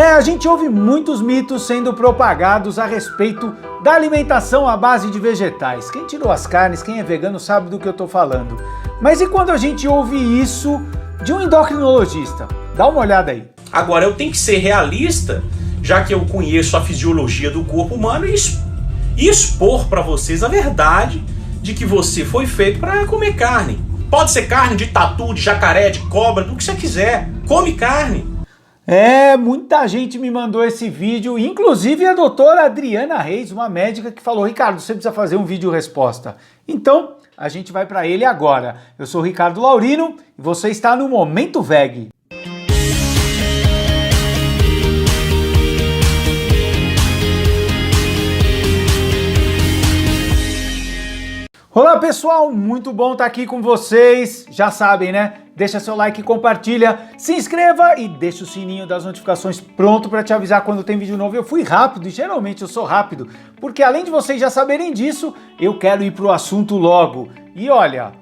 A gente ouve muitos mitos sendo propagados a respeito da alimentação à base de vegetais. Quem tirou as carnes, quem é vegano sabe do que eu tô falando. Mas e quando a gente ouve isso de um endocrinologista? Dá uma olhada aí. Agora, eu tenho que ser realista, já que eu conheço a fisiologia do corpo humano e expor para vocês a verdade de que você foi feito para comer carne. Pode ser carne de tatu, de jacaré, de cobra, do que você quiser. Come carne. Muita gente me mandou esse vídeo, inclusive a doutora Adriana Reis, uma médica que falou: Ricardo, você precisa fazer um vídeo resposta. Então, a gente vai para ele agora. Eu sou o Ricardo Laurino e você está no Momento Veg. Olá pessoal, muito bom estar aqui com vocês. Já sabem, né? Deixa seu like e compartilha, se inscreva e deixa o sininho das notificações pronto para te avisar quando tem vídeo novo. Eu fui rápido e geralmente eu sou rápido, porque além de vocês já saberem disso, eu quero ir pro assunto logo. E olha,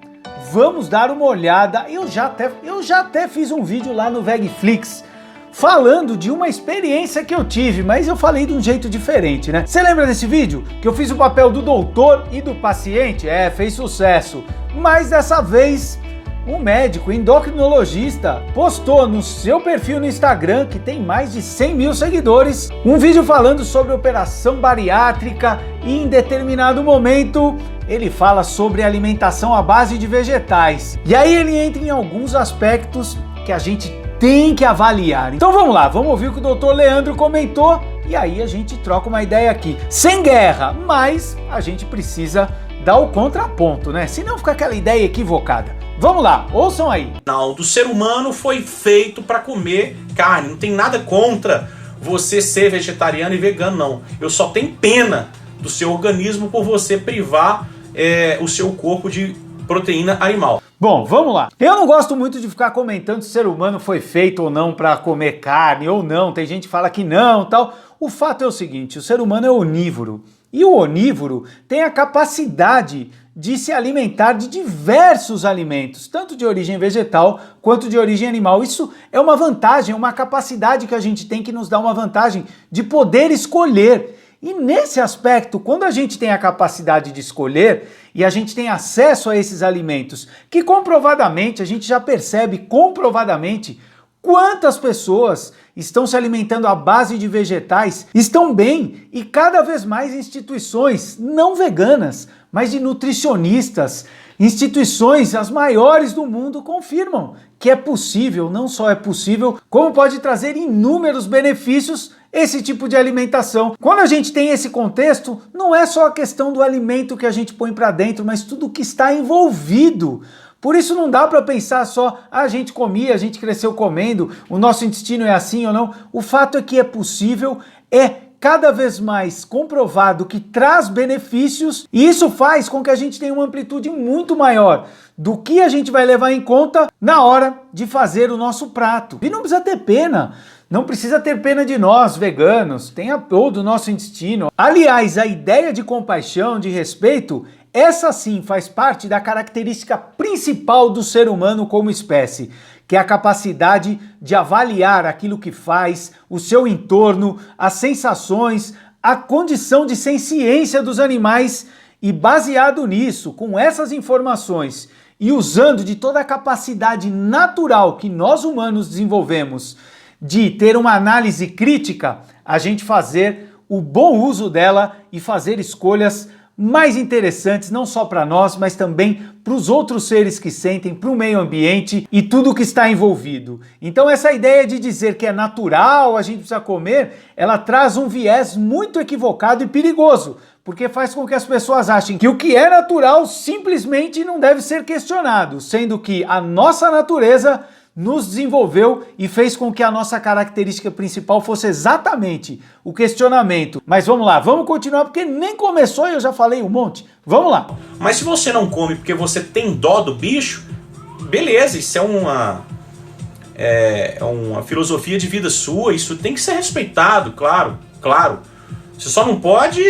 vamos dar uma olhada. Eu já até fiz um vídeo lá no Vegflix falando de uma experiência que eu tive, mas eu falei de um jeito diferente, né? Você lembra desse vídeo? Que eu fiz o papel do doutor e do paciente? Fez sucesso. Mas dessa vez, um médico endocrinologista postou no seu perfil no Instagram, que tem mais de 100 mil seguidores, um vídeo falando sobre operação bariátrica e em determinado momento ele fala sobre alimentação à base de vegetais. E aí ele entra em alguns aspectos que a gente tem que avaliar. Então vamos lá, vamos ouvir o que o doutor Leandro comentou e aí a gente troca uma ideia aqui. Sem guerra, mas a gente precisa dar o contraponto, né? Senão fica aquela ideia equivocada. Vamos lá, ouçam aí. Não, o ser humano foi feito para comer carne. Não tem nada contra você ser vegetariano e vegano, não. Eu só tenho pena do seu organismo por você privar o seu corpo de proteína animal. Bom, vamos lá. Eu não gosto muito de ficar comentando se o ser humano foi feito ou não para comer carne ou não. Tem gente que fala que não, tal. O fato é o seguinte, o ser humano é onívoro. E o onívoro tem a capacidade de se alimentar de diversos alimentos, tanto de origem vegetal quanto de origem animal. Isso é uma vantagem, uma capacidade que a gente tem que nos dá uma vantagem de poder escolher. E nesse aspecto, quando a gente tem a capacidade de escolher e a gente tem acesso a esses alimentos, que comprovadamente, a gente já percebe comprovadamente quantas pessoas estão se alimentando à base de vegetais, estão bem, e cada vez mais instituições não veganas, mas de nutricionistas, instituições as maiores do mundo confirmam que é possível, não só é possível, como pode trazer inúmeros benefícios esse tipo de alimentação. Quando a gente tem esse contexto, não é só a questão do alimento que a gente põe para dentro, mas tudo que está envolvido. Por isso não dá para pensar só, a gente comia, a gente cresceu comendo, o nosso intestino é assim ou não. O fato é que é possível, é cada vez mais comprovado que traz benefícios e isso faz com que a gente tenha uma amplitude muito maior do que a gente vai levar em conta na hora de fazer o nosso prato. E não precisa ter pena. Não precisa ter pena de nós, veganos, tenha ou do nosso intestino. Aliás, a ideia de compaixão, de respeito, essa sim faz parte da característica principal do ser humano como espécie, que é a capacidade de avaliar aquilo que faz, o seu entorno, as sensações, a condição de senciência dos animais e baseado nisso, com essas informações e usando de toda a capacidade natural que nós humanos desenvolvemos de ter uma análise crítica, a gente fazer o bom uso dela e fazer escolhas mais interessantes, não só para nós, mas também para os outros seres que sentem, para o meio ambiente e tudo que está envolvido. Então essa ideia de dizer que é natural, a gente precisa comer, ela traz um viés muito equivocado e perigoso, porque faz com que as pessoas achem que o que é natural simplesmente não deve ser questionado, sendo que a nossa natureza nos desenvolveu e fez com que a nossa característica principal fosse exatamente o questionamento. Mas vamos lá, vamos continuar porque nem começou e eu já falei um monte. Vamos lá. Mas se você não come porque você tem dó do bicho, beleza, isso é uma filosofia de vida sua, isso tem que ser respeitado, claro. Você só não pode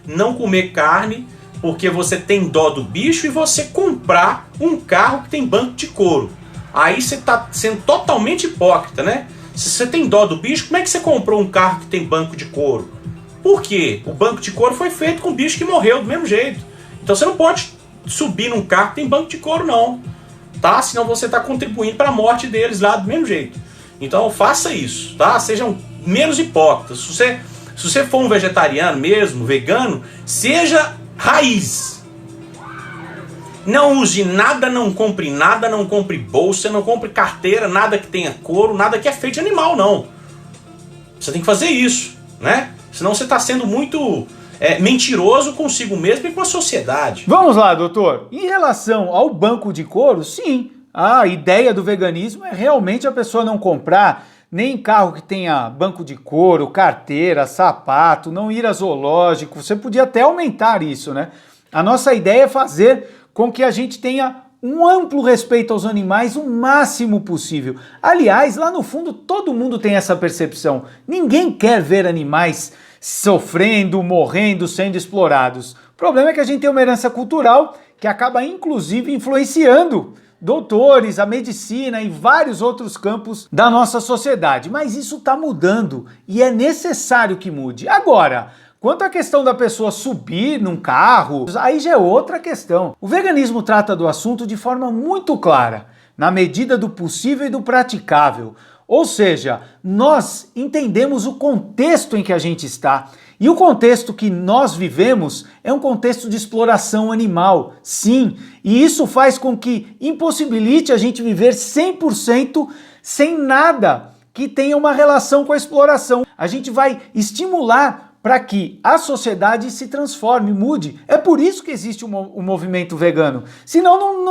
não comer carne porque você tem dó do bicho e você comprar um carro que tem banco de couro. Aí você está sendo totalmente hipócrita, né? Se você tem dó do bicho, como é que você comprou um carro que tem banco de couro? Por quê? O banco de couro foi feito com um bicho que morreu do mesmo jeito. Então você não pode subir num carro que tem banco de couro, não. Tá? Senão você está contribuindo para a morte deles lá do mesmo jeito. Então faça isso, tá? Sejam menos hipócritas. Se você for um vegetariano mesmo, vegano, seja raiz. Não use nada, não compre bolsa, não compre carteira, nada que tenha couro, nada que é feito de animal, não. Você tem que fazer isso, né? Senão você está sendo muito mentiroso consigo mesmo e com a sociedade. Vamos lá, doutor. Em relação ao banco de couro, sim, a ideia do veganismo é realmente a pessoa não comprar nem carro que tenha banco de couro, carteira, sapato, não ir a zoológico. Você podia até aumentar isso, né? A nossa ideia é fazer com que a gente tenha um amplo respeito aos animais o máximo possível. Aliás, lá no fundo todo mundo tem essa percepção. Ninguém quer ver animais sofrendo, morrendo, sendo explorados. O problema é que a gente tem uma herança cultural que acaba inclusive influenciando doutores, a medicina e vários outros campos da nossa sociedade. Mas isso está mudando e é necessário que mude. Agora, quanto à questão da pessoa subir num carro, aí já é outra questão. O veganismo trata do assunto de forma muito clara, na medida do possível e do praticável. Ou seja, nós entendemos o contexto em que a gente está. E o contexto que nós vivemos é um contexto de exploração animal, sim. E isso faz com que impossibilite a gente viver 100% sem nada que tenha uma relação com a exploração. A gente vai estimular para que a sociedade se transforme, mude. É por isso que existe o movimento vegano. Senão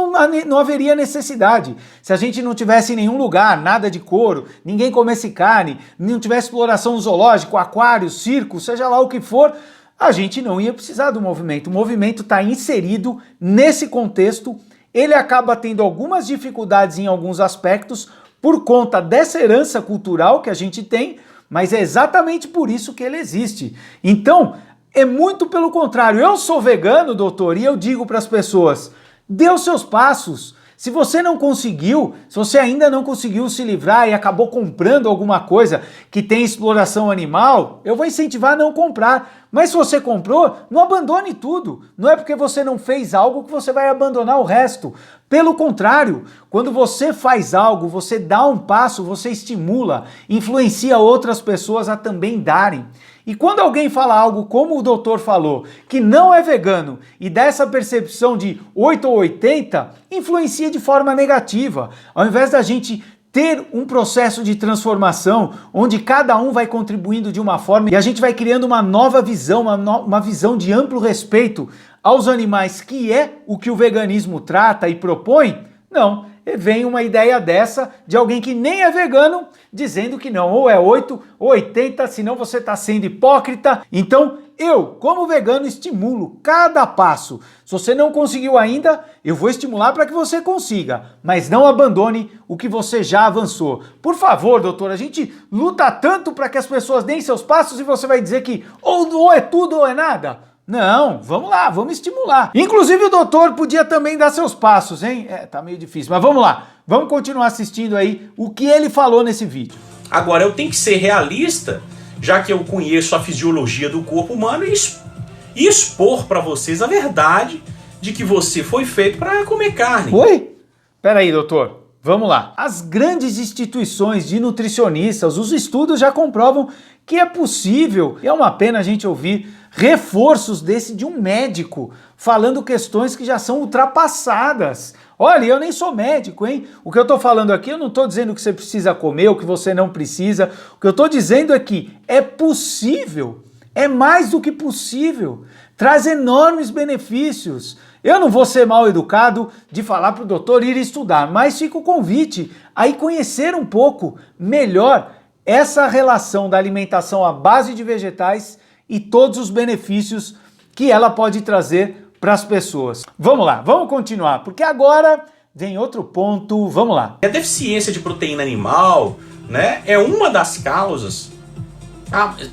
não haveria necessidade. Se a gente não tivesse em nenhum lugar, nada de couro, ninguém comesse carne, não tivesse exploração zoológico, aquário, circo, seja lá o que for, a gente não ia precisar do movimento. O movimento está inserido nesse contexto, ele acaba tendo algumas dificuldades em alguns aspectos por conta dessa herança cultural que a gente tem, mas é exatamente por isso que ele existe. Então, é muito pelo contrário. Eu sou vegano, doutor, e eu digo para as pessoas, dê os seus passos. Se você não conseguiu, se você ainda não conseguiu se livrar e acabou comprando alguma coisa que tem exploração animal, eu vou incentivar a não comprar. Mas se você comprou, não abandone tudo. Não é porque você não fez algo que você vai abandonar o resto. Pelo contrário, quando você faz algo, você dá um passo, você estimula, influencia outras pessoas a também darem. E quando alguém fala algo como o doutor falou, que não é vegano, e dá essa percepção de 8 ou 80, influencia de forma negativa. Ao invés da gente ter um processo de transformação, onde cada um vai contribuindo de uma forma, e a gente vai criando uma nova visão, uma visão de amplo respeito aos animais, que é o que o veganismo trata e propõe, não. Vem uma ideia dessa de alguém que nem é vegano, dizendo que não, ou é 8 ou 80, senão você está sendo hipócrita. Então, eu, como vegano, estimulo cada passo. Se você não conseguiu ainda, eu vou estimular para que você consiga, mas não abandone o que você já avançou. Por favor, doutor, a gente luta tanto para que as pessoas deem seus passos e você vai dizer que ou é tudo ou é nada? Não, vamos lá, vamos estimular. Inclusive o doutor podia também dar seus passos, hein? Tá meio difícil, mas vamos lá. Vamos continuar assistindo aí o que ele falou nesse vídeo. Agora, eu tenho que ser realista, já que eu conheço a fisiologia do corpo humano e expor para vocês a verdade de que você foi feito para comer carne. Oi? Peraí, doutor. Vamos lá. As grandes instituições de nutricionistas, os estudos já comprovam que é possível, e é uma pena a gente ouvir reforços desse de um médico falando questões que já são ultrapassadas. Olha, eu nem sou médico, hein? O que eu tô falando aqui, eu não tô dizendo que você precisa comer ou que você não precisa. O que eu tô dizendo é que é possível, é mais do que possível, traz enormes benefícios. Eu não vou ser mal educado de falar para o doutor ir estudar, mas fica o convite a ir conhecer um pouco melhor essa relação da alimentação à base de vegetais e todos os benefícios que ela pode trazer para as pessoas. Vamos lá, vamos continuar, porque agora vem outro ponto, vamos lá. A deficiência de proteína animal, né, é uma das causas.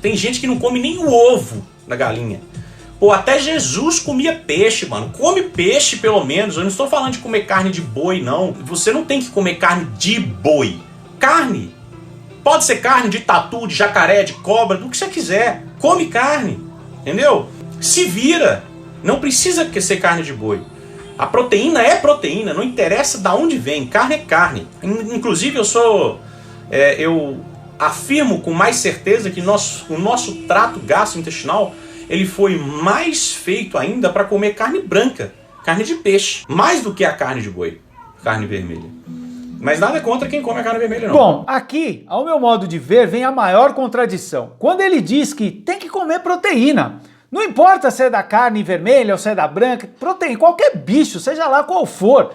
Tem gente que não come nem o ovo da galinha. Pô, até Jesus comia peixe, mano. Come peixe, pelo menos. Eu não estou falando de comer carne de boi, não. Você não tem que comer carne de boi. Carne Pode ser carne de tatu, de jacaré, de cobra, do que você quiser. Come carne, entendeu? Se vira. Não precisa ser carne de boi. A proteína é proteína, não interessa de onde vem. Carne é carne. Inclusive eu afirmo com mais certeza que o nosso trato gastrointestinal ele foi mais feito ainda para comer carne branca, carne de peixe, mais do que a carne de boi, carne vermelha. Mas nada contra quem come a carne vermelha, não. Bom, aqui, ao meu modo de ver, vem a maior contradição. Quando ele diz que tem que comer proteína, não importa se é da carne vermelha ou se é da branca, proteína, qualquer bicho, seja lá qual for,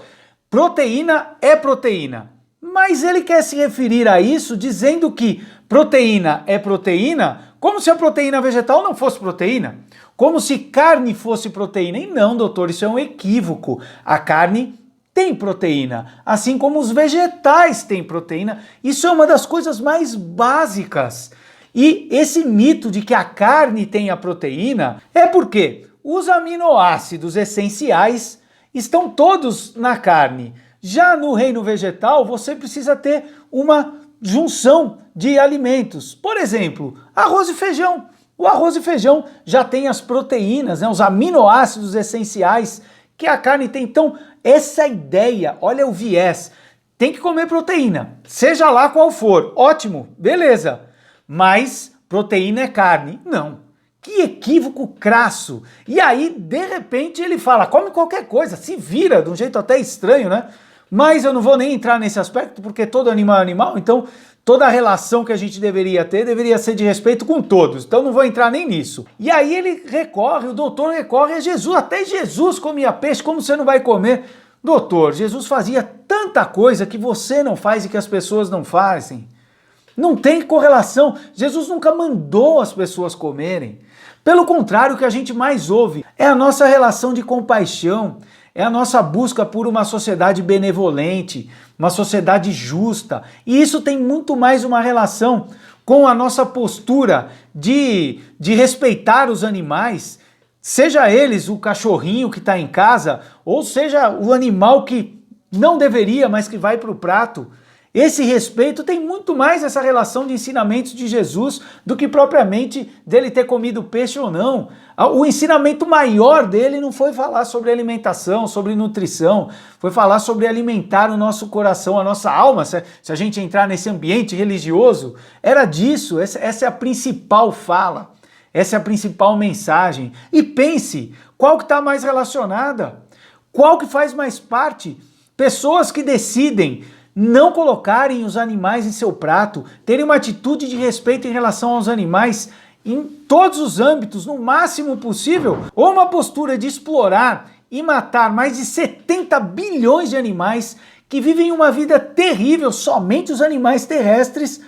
proteína é proteína. Mas ele quer se referir a isso dizendo que proteína é proteína, como se a proteína vegetal não fosse proteína, como se carne fosse proteína. E não, doutor, isso é um equívoco. A carne tem proteína, assim como os vegetais têm proteína. Isso é uma das coisas mais básicas. E esse mito de que a carne tem a proteína é porque os aminoácidos essenciais estão todos na carne. Já no reino vegetal, você precisa ter uma junção de alimentos. Por exemplo, arroz e feijão. O arroz e feijão já tem as proteínas, né, os aminoácidos essenciais que a carne tem. Então, essa ideia, olha o viés, tem que comer proteína, seja lá qual for, ótimo, beleza, mas proteína é carne. Não, que equívoco crasso. E aí, de repente, ele fala, come qualquer coisa, se vira, de um jeito até estranho, né? Mas eu não vou nem entrar nesse aspecto, porque todo animal é animal, então toda a relação que a gente deveria ter deveria ser de respeito com todos, então não vou entrar nem nisso. E aí ele recorre, o doutor recorre a Jesus, até Jesus comia peixe, como você não vai comer? Doutor, Jesus fazia tanta coisa que você não faz e que as pessoas não fazem. Não tem correlação, Jesus nunca mandou as pessoas comerem. Pelo contrário, o que a gente mais ouve é a nossa relação de compaixão, é a nossa busca por uma sociedade benevolente, uma sociedade justa. E isso tem muito mais uma relação com a nossa postura de respeitar os animais, seja eles o cachorrinho que está em casa, ou seja o animal que não deveria, mas que vai para o prato. Esse respeito tem muito mais essa relação de ensinamentos de Jesus do que propriamente dele ter comido peixe ou não. O ensinamento maior dele não foi falar sobre alimentação, sobre nutrição, foi falar sobre alimentar o nosso coração, a nossa alma. Se a gente entrar nesse ambiente religioso, era disso, essa é a principal fala, essa é a principal mensagem. E pense, qual que está mais relacionada? Qual que faz mais parte? Pessoas que decidem não colocarem os animais em seu prato, terem uma atitude de respeito em relação aos animais em todos os âmbitos, no máximo possível, ou uma postura de explorar e matar mais de 70 bilhões de animais que vivem uma vida terrível, somente os animais terrestres.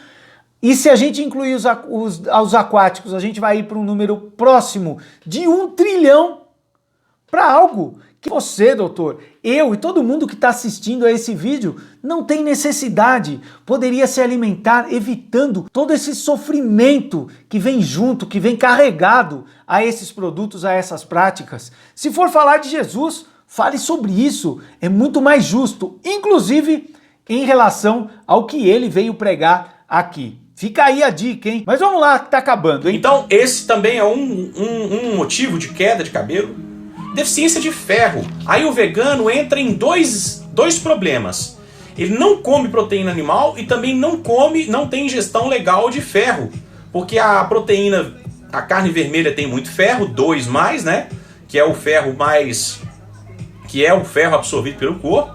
E se a gente incluir os aquáticos, a gente vai ir para um número próximo de 1 trilhão para algo que você, doutor, eu e todo mundo que está assistindo a esse vídeo não tem necessidade, poderia se alimentar evitando todo esse sofrimento que vem junto, que vem carregado a esses produtos, a essas práticas. Se for falar de Jesus, fale sobre isso, é muito mais justo, inclusive em relação ao que ele veio pregar aqui. Fica aí a dica, hein? Mas vamos lá, que tá acabando, hein? Então esse também é um motivo de queda de cabelo. Deficiência de ferro. Aí o vegano entra em dois problemas. Ele não come proteína animal e também não tem ingestão legal de ferro. Porque a proteína, a carne vermelha tem muito ferro, 2 mais, né? Que é o ferro absorvido pelo corpo.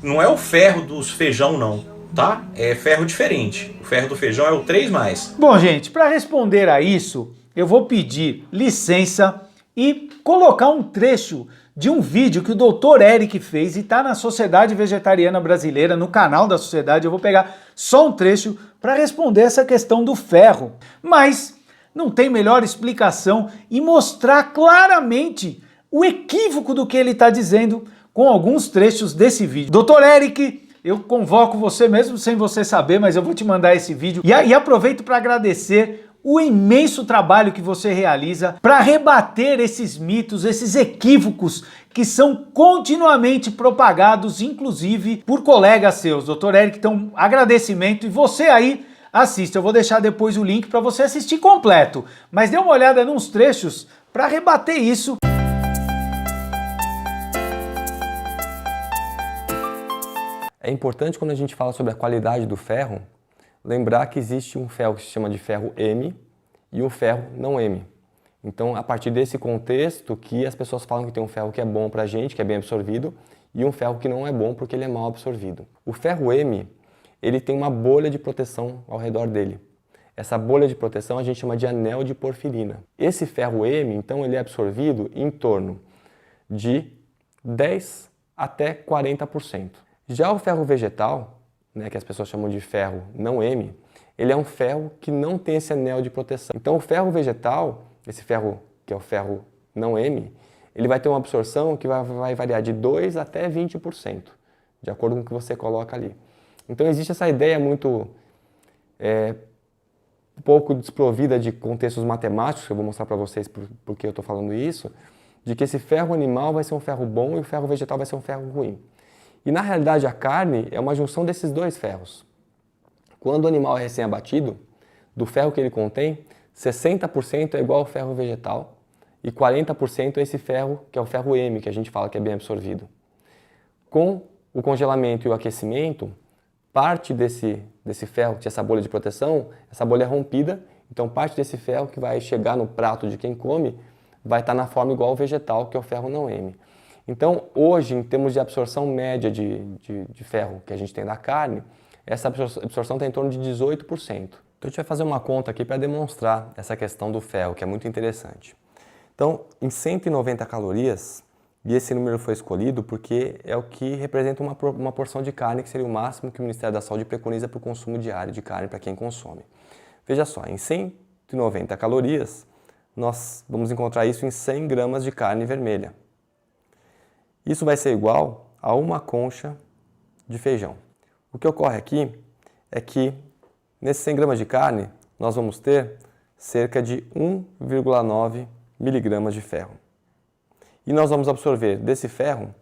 Não é o ferro dos feijão não, tá? É ferro diferente. O ferro do feijão é o 3 mais. Bom, gente, para responder a isso, eu vou pedir licença e colocar um trecho de um vídeo que o Dr. Eric fez e está na Sociedade Vegetariana Brasileira, no canal da Sociedade. Eu vou pegar só um trecho para responder essa questão do ferro. Mas não tem melhor explicação e mostrar claramente o equívoco do que ele está dizendo com alguns trechos desse vídeo. Dr. Eric, eu convoco você mesmo sem você saber, mas eu vou te mandar esse vídeo e aproveito para agradecer o imenso trabalho que você realiza para rebater esses mitos, esses equívocos que são continuamente propagados, inclusive por colegas seus. Dr. Eric, então, agradecimento. E você aí, assista. Eu vou deixar depois o link para você assistir completo, mas dê uma olhada nos trechos para rebater isso. É importante, quando a gente fala sobre a qualidade do ferro, lembrar que existe um ferro que se chama de ferro M e um ferro não M. Então, a partir desse contexto que as pessoas falam que tem um ferro que é bom para a gente, que é bem absorvido, e um ferro que não é bom porque ele é mal absorvido. O ferro M, ele tem uma bolha de proteção ao redor dele. Essa bolha de proteção a gente chama de anel de porfirina. Esse ferro M, então, ele é absorvido em torno de 10 até 40%. Já o ferro vegetal, que as pessoas chamam de ferro não M, ele é um ferro que não tem esse anel de proteção. Então o ferro vegetal, esse ferro que é o ferro não M, ele vai ter uma absorção que vai variar de 2 até 20%, de acordo com o que você coloca ali. Então existe essa ideia muito um pouco desprovida de contextos matemáticos, que eu vou mostrar para vocês por que eu estou falando isso, de que esse ferro animal vai ser um ferro bom e o ferro vegetal vai ser um ferro ruim. E na realidade a carne é uma junção desses dois ferros. Quando o animal é recém-abatido, do ferro que ele contém, 60% é igual ao ferro vegetal e 40% é esse ferro que é o ferro M, que a gente fala que é bem absorvido. Com o congelamento e o aquecimento, parte desse ferro, que tinha essa bolha de proteção, essa bolha é rompida, então parte desse ferro que vai chegar no prato de quem come vai estar na forma igual ao vegetal, que é o ferro não M. Então, hoje, em termos de absorção média de ferro que a gente tem na carne, essa absorção está em torno de 18%. Então, a gente vai fazer uma conta aqui para demonstrar essa questão do ferro, que é muito interessante. Então, em 190 calorias, e esse número foi escolhido porque é o que representa uma porção de carne, que seria o máximo que o Ministério da Saúde preconiza para o consumo diário de carne para quem consome. Veja só, em 190 calorias, nós vamos encontrar isso em 100 gramas de carne vermelha. Isso vai ser igual a uma concha de feijão. O que ocorre aqui é que, nesses 100 gramas de carne, nós vamos ter cerca de 1,9 miligramas de ferro. E nós vamos absorver desse ferro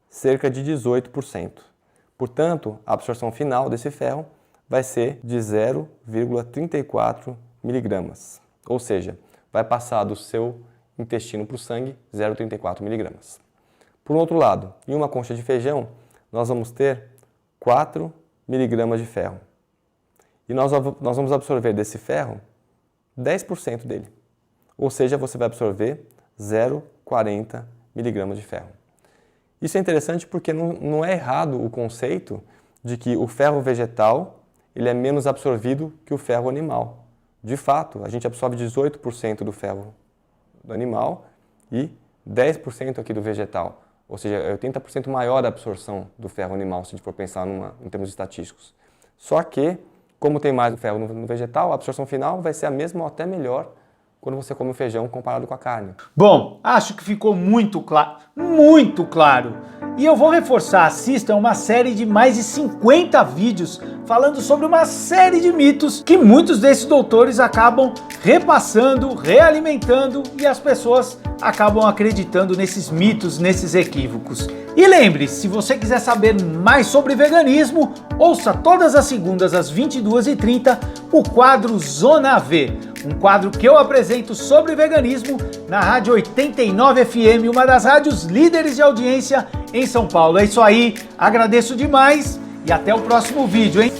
cerca de 18%. Portanto, a absorção final desse ferro vai ser de 0,34 miligramas. Ou seja, vai passar do seu intestino para o sangue 0,34 miligramas. Por outro lado, em uma concha de feijão, nós vamos ter 4 miligramas de ferro. E nós vamos absorver desse ferro 10% dele. Ou seja, você vai absorver 0,40 miligramas de ferro. Isso é interessante porque não é errado o conceito de que o ferro vegetal ele é menos absorvido que o ferro animal. De fato, a gente absorve 18% do ferro do animal e 10% aqui do vegetal. Ou seja, é 80% maior a absorção do ferro animal, se a gente for pensar em termos estatísticos. Só que, como tem mais ferro no vegetal, a absorção final vai ser a mesma ou até melhor quando você come o feijão comparado com a carne. Bom, acho que ficou muito claro. E eu vou reforçar, assista uma série de mais de 50 vídeos falando sobre uma série de mitos que muitos desses doutores acabam repassando, realimentando e as pessoas acabam acreditando nesses mitos, nesses equívocos. E lembre-se, se você quiser saber mais sobre veganismo, ouça todas as segundas às 22h30 o quadro Zona V, um quadro que eu apresento sobre veganismo na Rádio 89 FM, uma das rádios líderes de audiência em São Paulo. É isso aí, agradeço demais e até o próximo vídeo, hein?